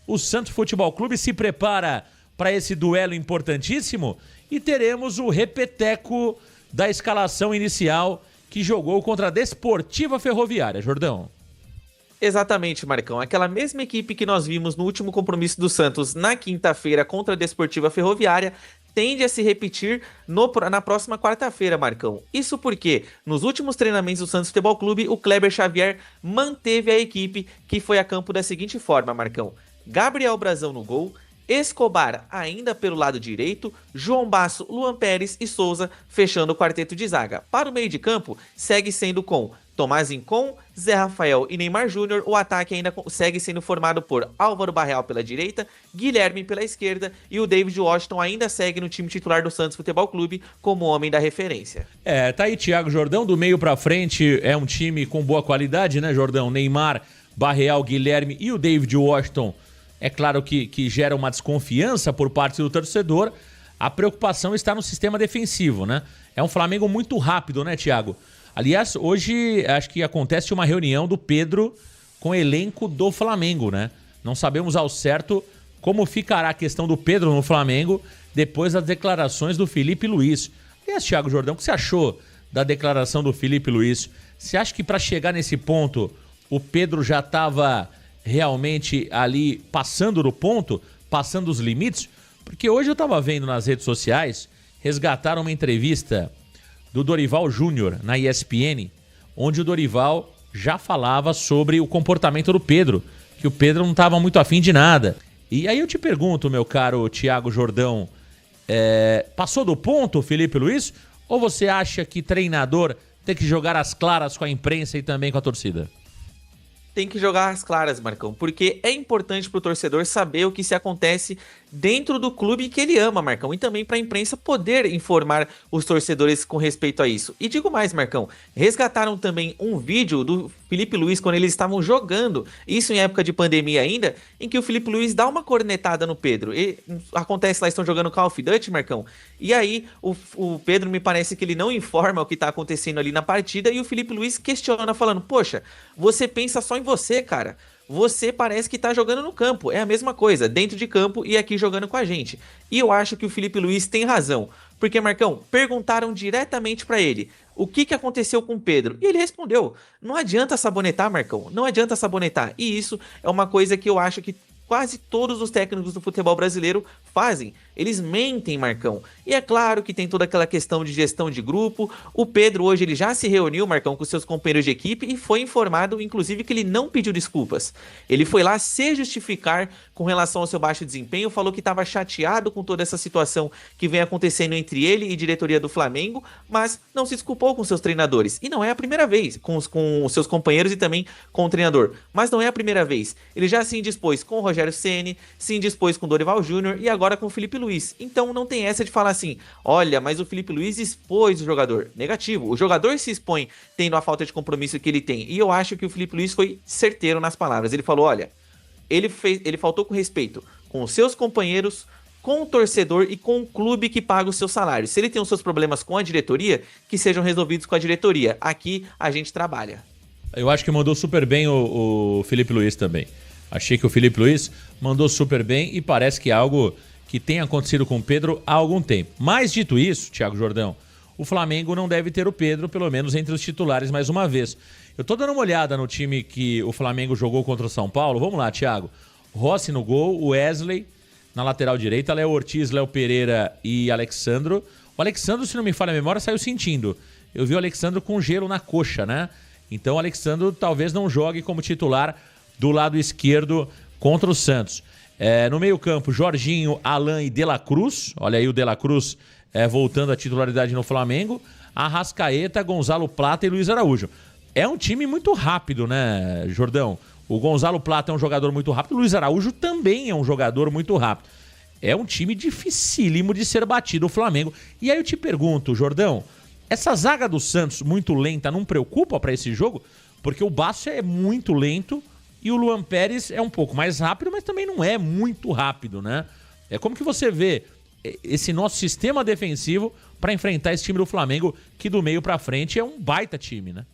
o Santos Futebol Clube se prepara para esse duelo importantíssimo e teremos o repeteco da escalação inicial que jogou contra a Desportiva Ferroviária, Jordão. Exatamente, Marcão. Aquela mesma equipe que nós vimos no último compromisso do Santos na quinta-feira contra a Desportiva Ferroviária tende a se repetir na próxima quarta-feira, Marcão. Isso porque nos últimos treinamentos do Santos Futebol Clube, o Kleber Xavier manteve a equipe que foi a campo da seguinte forma, Marcão. Gabriel Brazão no gol, Escobar ainda pelo lado direito, João Basso, Luan Pérez e Souza fechando o quarteto de zaga. Para o meio de campo, segue sendo com Tomás Incon, Zé Rafael e Neymar Júnior. O ataque ainda segue sendo formado por Álvaro Barreal pela direita, Guilherme pela esquerda e o David Washington ainda segue no time titular do Santos Futebol Clube como homem da referência. Tá aí Thiago Jordão, do meio pra frente é um time com boa qualidade, né, Jordão? Neymar, Barreal, Guilherme e o David Washington. É claro que gera uma desconfiança por parte do torcedor. A preocupação está no sistema defensivo, né? É um Flamengo muito rápido, né, Thiago? Aliás, hoje acho que acontece uma reunião do Pedro com o elenco do Flamengo, né? Não sabemos ao certo como ficará a questão do Pedro no Flamengo depois das declarações do Felipe Luiz. Aliás, Thiago Jordão, o que você achou da declaração do Felipe Luiz? Você acha que para chegar nesse ponto o Pedro já estava realmente ali passando do ponto, passando os limites? Porque hoje eu estava vendo nas redes sociais, resgataram uma entrevista do Dorival Júnior na ESPN, onde o Dorival já falava sobre o comportamento do Pedro, que o Pedro não estava muito afim de nada. E aí eu te pergunto, meu caro Thiago Jordão, passou do ponto o Felipe Luiz? Ou você acha que treinador tem que jogar as claras com a imprensa e também com a torcida? Tem que jogar as claras, Marcão, porque é importante pro torcedor saber o que se acontece dentro do clube que ele ama, Marcão, e também para a imprensa poder informar os torcedores com respeito a isso. E digo mais, Marcão, resgataram também um vídeo do Felipe Luiz quando eles estavam jogando, isso em época de pandemia ainda, em que o Felipe Luiz dá uma cornetada no Pedro. E acontece lá, estão jogando Call of Duty, Marcão, e aí o Pedro me parece que ele não informa o que tá acontecendo ali na partida e o Felipe Luiz questiona falando, poxa, você pensa só em você, cara. Você parece que tá jogando no campo. É a mesma coisa, dentro de campo e aqui jogando com a gente. E eu acho que o Felipe Luiz tem razão. Porque, Marcão, perguntaram diretamente pra ele o que aconteceu com o Pedro. E ele respondeu, não adianta sabonetar, Marcão. Não adianta sabonetar. E isso é uma coisa que eu acho que quase todos os técnicos do futebol brasileiro fazem. Eles mentem, Marcão. E é claro que tem toda aquela questão de gestão de grupo. O Pedro hoje ele já se reuniu, Marcão, com seus companheiros de equipe e foi informado, inclusive, que ele não pediu desculpas. Ele foi lá se justificar com relação ao seu baixo desempenho, falou que estava chateado com toda essa situação que vem acontecendo entre ele e diretoria do Flamengo, mas não se desculpou com seus treinadores. E não é a primeira vez, com os seus companheiros e também com o treinador. Mas não é a primeira vez. Ele já se indispôs com o Rogério Ceni, se indispôs com o Dorival Júnior e agora com o Felipe Luiz. Então não tem essa de falar assim, olha, mas o Felipe Luiz expôs o jogador. Negativo, o jogador se expõe tendo a falta de compromisso que ele tem. E eu acho que o Felipe Luiz foi certeiro nas palavras. Ele falou, olha, ele faltou com respeito com os seus companheiros, com o torcedor e com o clube que paga os seus salários. Se ele tem os seus problemas com a diretoria, que sejam resolvidos com a diretoria. Aqui a gente trabalha. Eu acho que mandou super bem o Felipe Luiz também. Achei que o Felipe Luiz mandou super bem e parece que é algo que tem acontecido com o Pedro há algum tempo. Mas dito isso, Thiago Jordão, o Flamengo não deve ter o Pedro, pelo menos entre os titulares, mais uma vez. Eu tô dando uma olhada no time que o Flamengo jogou contra o São Paulo. Vamos lá, Thiago. Rossi no gol, Wesley na lateral direita, Léo Ortiz, Léo Pereira e Alexandro. O Alexandro, se não me falha a memória, saiu sentindo. Eu vi o Alexandro com gelo na coxa, né? Então o Alexandro talvez não jogue como titular do lado esquerdo contra o Santos. No meio-campo, Jorginho, Alan e De La Cruz. Olha aí o De La Cruz voltando à titularidade no Flamengo. Arrascaeta, Gonzalo Plata e Luiz Araújo. É um time muito rápido, né, Jordão? O Gonzalo Plata é um jogador muito rápido. O Luiz Araújo também é um jogador muito rápido. É um time dificílimo de ser batido, o Flamengo. E aí eu te pergunto, Jordão, essa zaga do Santos muito lenta não preocupa para esse jogo? Porque o Basso é muito lento e o Luan Pérez é um pouco mais rápido, mas também não é muito rápido, né? Como que você vê esse nosso sistema defensivo para enfrentar esse time do Flamengo, que do meio para frente é um baita time, né?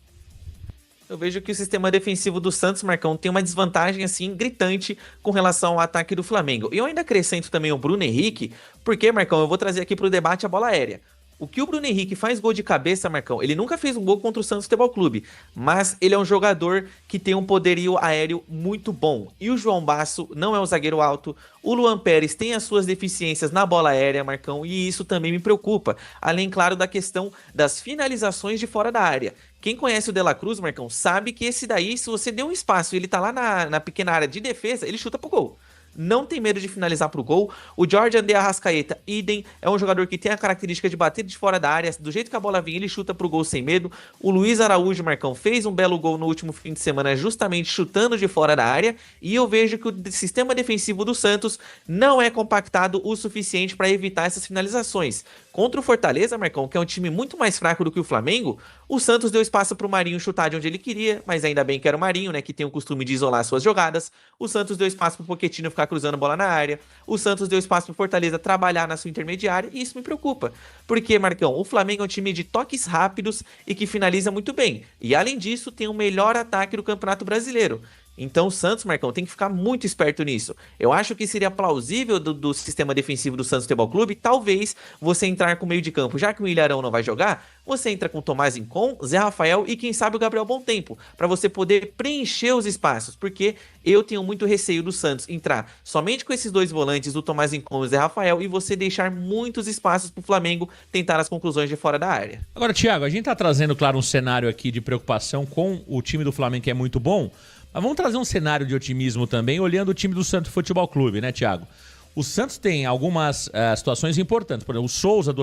Eu vejo que o sistema defensivo do Santos, Marcão, tem uma desvantagem, assim, gritante com relação ao ataque do Flamengo. E eu ainda acrescento também o Bruno Henrique, porque, Marcão, eu vou trazer aqui pro debate a bola aérea. O que o Bruno Henrique faz gol de cabeça, Marcão, ele nunca fez um gol contra o Santos Futebol Clube, mas ele é um jogador que tem um poderio aéreo muito bom. E o João Basso não é um zagueiro alto, o Luan Pérez tem as suas deficiências na bola aérea, Marcão, e isso também me preocupa. Além, claro, da questão das finalizações de fora da área. Quem conhece o De La Cruz, Marcão, sabe que esse daí, se você der um espaço e ele tá lá na pequena área de defesa, ele chuta pro gol. Não tem medo de finalizar pro gol. O Jordan de Arrascaeta, idem, é um jogador que tem a característica de bater de fora da área. Do jeito que a bola vem, ele chuta pro gol sem medo. O Luiz Araújo, Marcão, fez um belo gol no último fim de semana, justamente chutando de fora da área. E eu vejo que o sistema defensivo do Santos não é compactado o suficiente para evitar essas finalizações. Contra o Fortaleza, Marcão, que é um time muito mais fraco do que o Flamengo, o Santos deu espaço pro Marinho chutar de onde ele queria, mas ainda bem que era o Marinho, né, que tem o costume de isolar suas jogadas. O Santos deu espaço pro Pochettino ficar cruzando bola na área. O Santos deu espaço pro Fortaleza trabalhar na sua intermediária, e isso me preocupa. Porque, Marcão, o Flamengo é um time de toques rápidos e que finaliza muito bem. E além disso, tem o melhor ataque do Campeonato Brasileiro. Então o Santos, Marcão, tem que ficar muito esperto nisso. Eu acho que seria plausível do sistema defensivo do Santos Futebol Clube, talvez você entrar com o meio de campo, já que o Ilharão não vai jogar, você entra com Tomás Rincon, Zé Rafael e quem sabe o Gabriel Bom Tempo, para você poder preencher os espaços, porque eu tenho muito receio do Santos entrar somente com esses dois volantes, o Tomás Rincon e o Zé Rafael, e você deixar muitos espaços para o Flamengo tentar as conclusões de fora da área. Agora, Thiago, a gente tá trazendo, claro, um cenário aqui de preocupação com o time do Flamengo, que é muito bom. Mas vamos trazer um cenário de otimismo também, olhando o time do Santos Futebol Clube, né, Thiago? O Santos tem algumas situações importantes. Por exemplo, o Souza do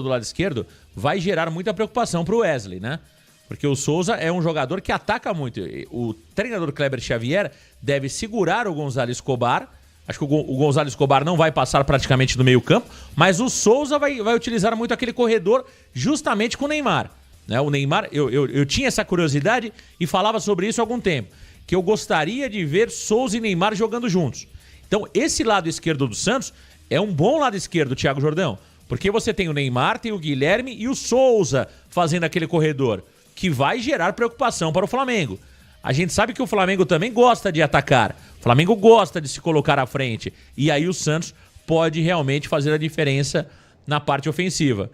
lado esquerdo vai gerar muita preocupação para o Wesley, né? Porque o Souza é um jogador que ataca muito. O treinador Kleber Xavier deve segurar o Gonzalo Escobar. Acho que o Gonzalo Escobar não vai passar praticamente do meio campo, mas o Souza vai utilizar muito aquele corredor justamente com o Neymar. Né? O Neymar, eu tinha essa curiosidade e falava sobre isso há algum tempo, que eu gostaria de ver Souza e Neymar jogando juntos. Então, esse lado esquerdo do Santos é um bom lado esquerdo, Thiago Jordão, porque você tem o Neymar, tem o Guilherme e o Souza fazendo aquele corredor, que vai gerar preocupação para o Flamengo. A gente sabe que o Flamengo também gosta de atacar, o Flamengo gosta de se colocar à frente, e aí o Santos pode realmente fazer a diferença na parte ofensiva.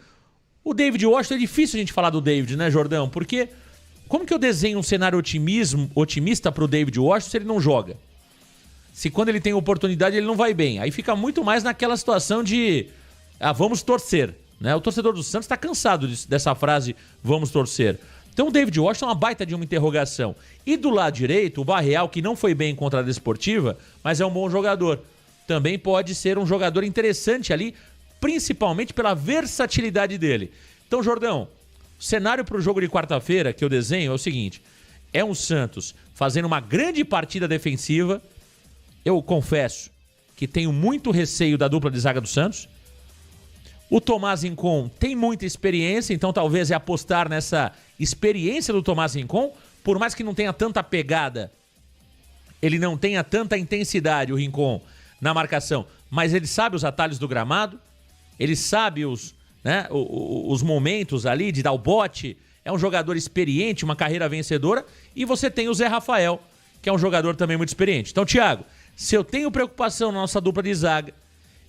O David Washington, é difícil a gente falar do David, né, Jordão? Porque como que eu desenho um cenário otimista pro David Washington se ele não joga? Se quando ele tem oportunidade ele não vai bem. Aí fica muito mais naquela situação de vamos torcer, né? O torcedor do Santos está cansado dessa frase, vamos torcer. Então o David Washington é uma baita de uma interrogação. E do lado direito, o Barreal, que não foi bem contra a Desportiva, mas é um bom jogador. Também pode ser um jogador interessante ali, principalmente pela versatilidade dele. Então, Jordão, o cenário para o jogo de quarta-feira que eu desenho é o seguinte: é um Santos fazendo uma grande partida defensiva. Eu confesso que tenho muito receio da dupla de zaga do Santos. O Tomás Rincon tem muita experiência, então talvez é apostar nessa experiência do Tomás Rincon, por mais que não tenha tanta pegada, ele não tenha tanta intensidade, o Rincon, na marcação, mas ele sabe os atalhos do gramado, ele sabe os momentos ali de dar o bote, é um jogador experiente, uma carreira vencedora, e você tem o Zé Rafael, que é um jogador também muito experiente. Então, Thiago, se eu tenho preocupação na nossa dupla de zaga,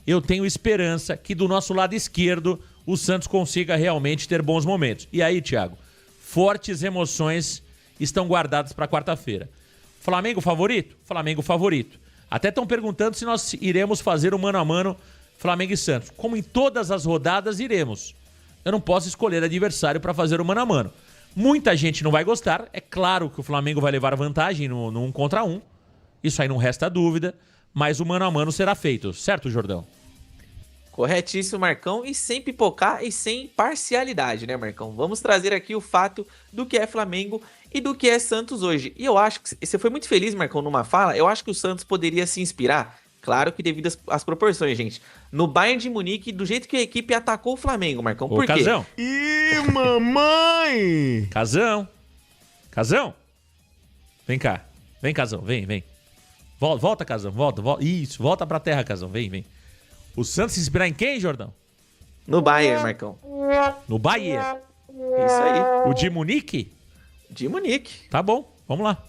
eu tenho esperança que do nosso lado esquerdo o Santos consiga realmente ter bons momentos. E aí, Thiago, fortes emoções estão guardadas para quarta-feira. Flamengo favorito? Flamengo favorito. Até estão perguntando se nós iremos fazer o mano a mano Flamengo e Santos. Como em todas as rodadas, iremos. Eu não posso escolher adversário para fazer o mano a mano. Muita gente não vai gostar. É claro que o Flamengo vai levar vantagem no 1 contra 1. Isso aí não resta dúvida. Mas o mano a mano será feito. Certo, Jordão? Corretíssimo, Marcão. E sem pipocar e sem parcialidade, né, Marcão? Vamos trazer aqui o fato do que é Flamengo e do que é Santos hoje. E eu acho que você foi muito feliz, Marcão, numa fala. Eu acho que o Santos poderia se inspirar. Claro que devido às proporções, gente. No Bayern de Munique, do jeito que a equipe atacou o Flamengo, Marcão. Por quê? Casão. Ih, mamãe! Casão. Vem cá. Vem, Casão. Vem. Volta, Casão. Volta. Isso, volta pra terra, Casão. Vem. O Santos se inspirar em quem, Jordão? No Bayern, Marcão. No Bayern. Isso aí. O de Munique? De Munique. Tá bom, vamos lá.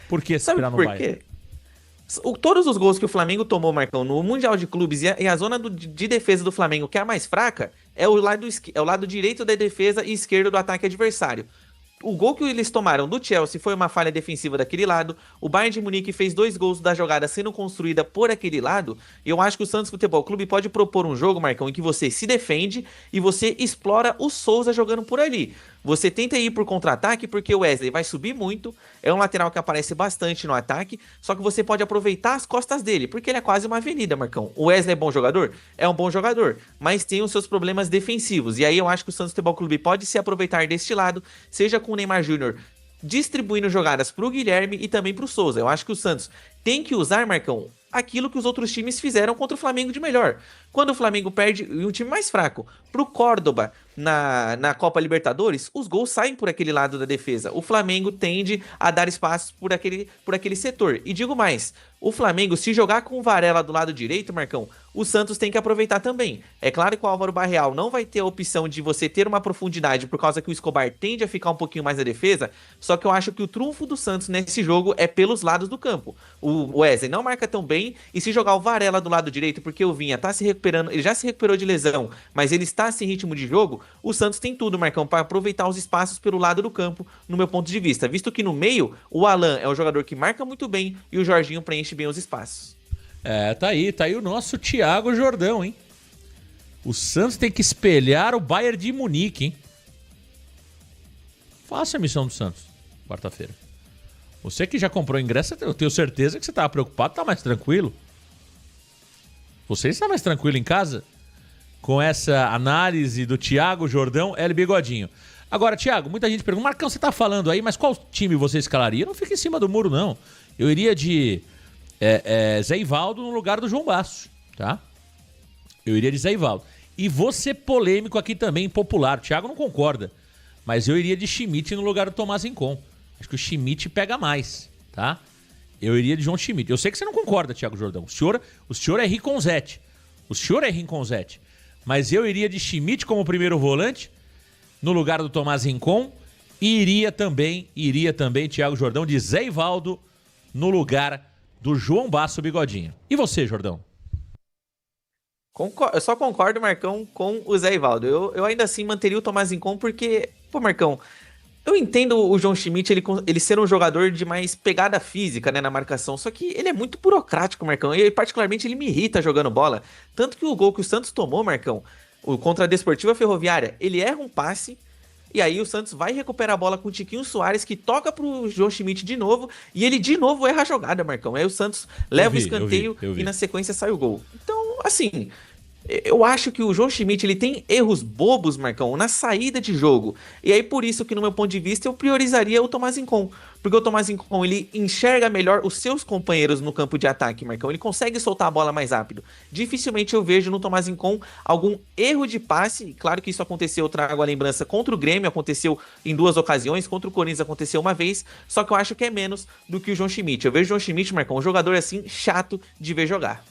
Por que Sabe esperar no por Bayern? quê? Todos os gols que o Flamengo tomou, Marcão, no Mundial de Clubes e a zona de defesa do Flamengo, que é a mais fraca, é o lado direito da defesa e esquerdo do ataque adversário. O gol que eles tomaram do Chelsea foi uma falha defensiva daquele lado. O Bayern de Munique fez 2 gols da jogada sendo construída por aquele lado. E eu acho que o Santos Futebol Clube pode propor um jogo, Marcão, em que você se defende e você explora o Souza jogando por ali. Você tenta ir por contra-ataque porque o Wesley vai subir muito, é um lateral que aparece bastante no ataque, só que você pode aproveitar as costas dele, porque ele é quase uma avenida, Marcão. O Wesley é bom jogador? É um bom jogador, mas tem os seus problemas defensivos. E aí eu acho que o Santos Futebol Clube pode se aproveitar deste lado, seja com o Neymar Júnior distribuindo jogadas pro Guilherme e também pro Souza. Eu acho que o Santos tem que usar, Marcão, aquilo que os outros times fizeram contra o Flamengo de melhor. Quando o Flamengo perde, e um time mais fraco, pro Córdoba na Copa Libertadores, os gols saem por aquele lado da defesa. O Flamengo tende a dar espaços por aquele setor. E digo mais, o Flamengo, se jogar com o Varela do lado direito, Marcão, o Santos tem que aproveitar também. É claro que o Álvaro Barreal não vai ter a opção de você ter uma profundidade por causa que o Escobar tende a ficar um pouquinho mais na defesa, só que eu acho que o trunfo do Santos nesse jogo é pelos lados do campo. O Wesley não marca tão bem, e se jogar o Varela do lado direito, porque o Vinha tá se recuperando, ele já se recuperou de lesão, mas ele está sem ritmo de jogo, o Santos tem tudo, Marcão, para aproveitar os espaços pelo lado do campo, no meu ponto de vista. Visto que no meio, o Alan é um jogador que marca muito bem e o Jorginho preenche bem os espaços. Tá aí o nosso Thiago Jordão, hein? O Santos tem que espelhar o Bayern de Munique, hein? Faça a missão do Santos, quarta-feira. Você que já comprou ingresso, eu tenho certeza que você estava preocupado, tá mais tranquilo. Você está mais tranquilo em casa? Com essa análise do Thiago Jordão, L. Bigodinho. Agora, Thiago, muita gente pergunta, Marcão, você tá falando aí, mas qual time você escalaria? Não fica em cima do muro, não. Eu iria de Zé Ivaldo no lugar do João Basso, tá? Eu iria de Zé Ivaldo. E vou ser polêmico aqui também, popular. O Thiago não concorda, mas eu iria de Schmidt no lugar do Tomás Rincon. Acho que o Schmidt pega mais, tá? Eu iria de João Schmidt. Eu sei que você não concorda, Thiago Jordão. O senhor é Riconzete. O senhor é Riconzete. Mas eu iria de Schmidt como primeiro volante, no lugar do Tomás Rincon, e iria também, Thiago Jordão, de Zé Ivaldo, no lugar do João Basso Bigodinho. E você, Jordão? Eu só concordo, Marcão, com o Zé Ivaldo. Eu ainda assim manteria o Tomás Rincon porque, pô, Marcão, eu entendo o João Schmidt, ele ser um jogador de mais pegada física, né, na marcação, só que ele é muito burocrático, Marcão, e particularmente ele me irrita jogando bola, tanto que o gol que o Santos tomou, Marcão, contra a Desportiva Ferroviária, ele erra um passe, e aí o Santos vai recuperar a bola com o Tiquinho Soares, que toca pro João Schmidt de novo, e ele de novo erra a jogada, Marcão, aí o Santos leva o escanteio e na sequência sai o gol. Então, assim, eu acho que o João Schmidt, ele tem erros bobos, Marcão, na saída de jogo. E aí, por isso que, no meu ponto de vista, eu priorizaria o Tomás Rincon. Porque o Tomás Rincon, ele enxerga melhor os seus companheiros no campo de ataque, Marcão. Ele consegue soltar a bola mais rápido. Dificilmente eu vejo no Tomás Rincon algum erro de passe. Claro que isso aconteceu, eu trago a lembrança, contra o Grêmio, aconteceu em 2 ocasiões. Contra o Corinthians aconteceu uma vez. Só que eu acho que é menos do que o João Schmidt. Eu vejo o João Schmidt, Marcão, um jogador assim, chato de ver jogar.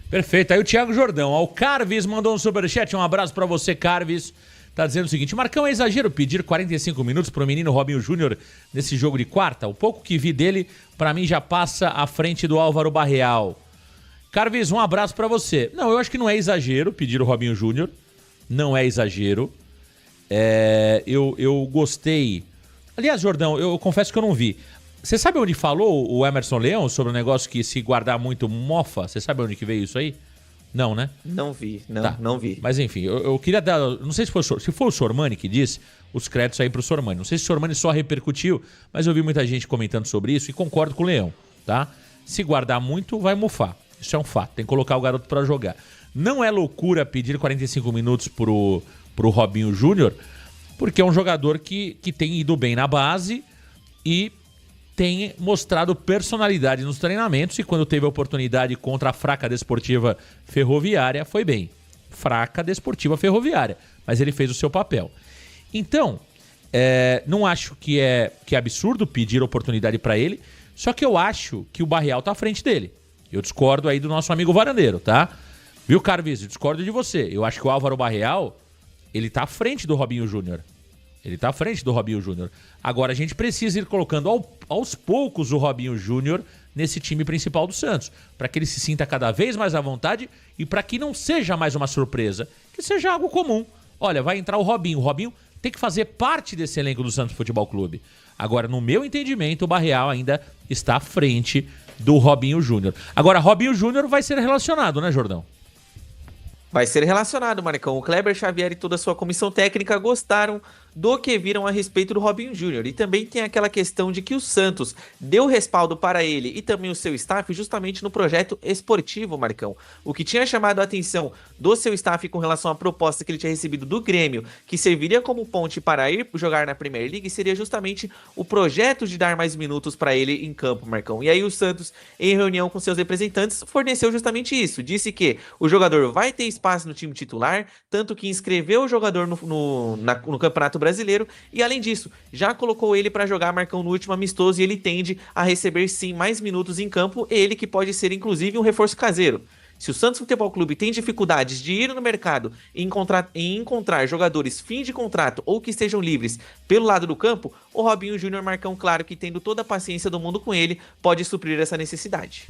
Perfeito, aí o Thiago Jordão. O Carves mandou um superchat, um abraço pra você, Carves. Tá dizendo o seguinte: Marcão, é exagero pedir 45 minutos pro menino Robinho Júnior nesse jogo de quarta? O pouco que vi dele, pra mim, já passa à frente do Álvaro Barreal. Carves, um abraço pra você. Não, eu acho que não é exagero pedir o Robinho Júnior. Não é exagero. Eu gostei. Aliás, Jordão, eu confesso que eu não vi. Você sabe onde falou o Emerson Leão sobre o negócio que se guardar muito mofa? Você sabe onde que veio isso aí? Não, né? Não vi, Tá. não vi. Mas enfim, eu queria dar... Não sei se foi o Sormani que disse, os créditos aí pro Sormani. Não sei se o Sormani só repercutiu, mas eu vi muita gente comentando sobre isso e concordo com o Leão, tá? Se guardar muito, vai mofar. Isso é um fato, tem que colocar o garoto pra jogar. Não é loucura pedir 45 minutos pro Robinho Júnior, porque é um jogador que tem ido bem na base e tem mostrado personalidade nos treinamentos, e quando teve a oportunidade contra a fraca Desportiva Ferroviária, foi bem. Fraca Desportiva Ferroviária, mas ele fez o seu papel. Então, não acho que é absurdo pedir oportunidade para ele, só que eu acho que o Barreal tá à frente dele. Eu discordo aí do nosso amigo Varandeiro, tá? Viu, Carviz? Eu discordo de você. Eu acho que o Álvaro Barreal, ele tá à frente do Robinho Júnior. Ele tá à frente do Robinho Júnior. Agora a gente precisa ir colocando aos poucos o Robinho Júnior nesse time principal do Santos, para que ele se sinta cada vez mais à vontade e para que não seja mais uma surpresa, que seja algo comum. Olha, vai entrar o Robinho. O Robinho tem que fazer parte desse elenco do Santos Futebol Clube. Agora, no meu entendimento, o Barreal ainda está à frente do Robinho Júnior. Agora, Robinho Júnior vai ser relacionado, né, Jordão? Vai ser relacionado, Marcão. O Kleber Xavier e toda a sua comissão técnica gostaram do que viram a respeito do Robinho Júnior. E também tem aquela questão de que o Santos deu respaldo para ele e também o seu staff justamente no projeto esportivo, Marcão. O que tinha chamado a atenção do seu staff com relação à proposta que ele tinha recebido do Grêmio, que serviria como ponte para ir jogar na Premier League, seria justamente o projeto de dar mais minutos para ele em campo, Marcão. E aí o Santos, em reunião com seus representantes, forneceu justamente isso. Disse que o jogador vai ter espaço no time titular, tanto que inscreveu o jogador no Campeonato Brasileiro e, além disso, já colocou ele para jogar, Marcão, no último amistoso, e ele tende a receber sim mais minutos em campo, ele que pode ser inclusive um reforço caseiro. Se o Santos Futebol Clube tem dificuldades de ir no mercado e encontrar jogadores fim de contrato ou que estejam livres pelo lado do campo, o Robinho Júnior, Marcão, claro que tendo toda a paciência do mundo com ele, pode suprir essa necessidade.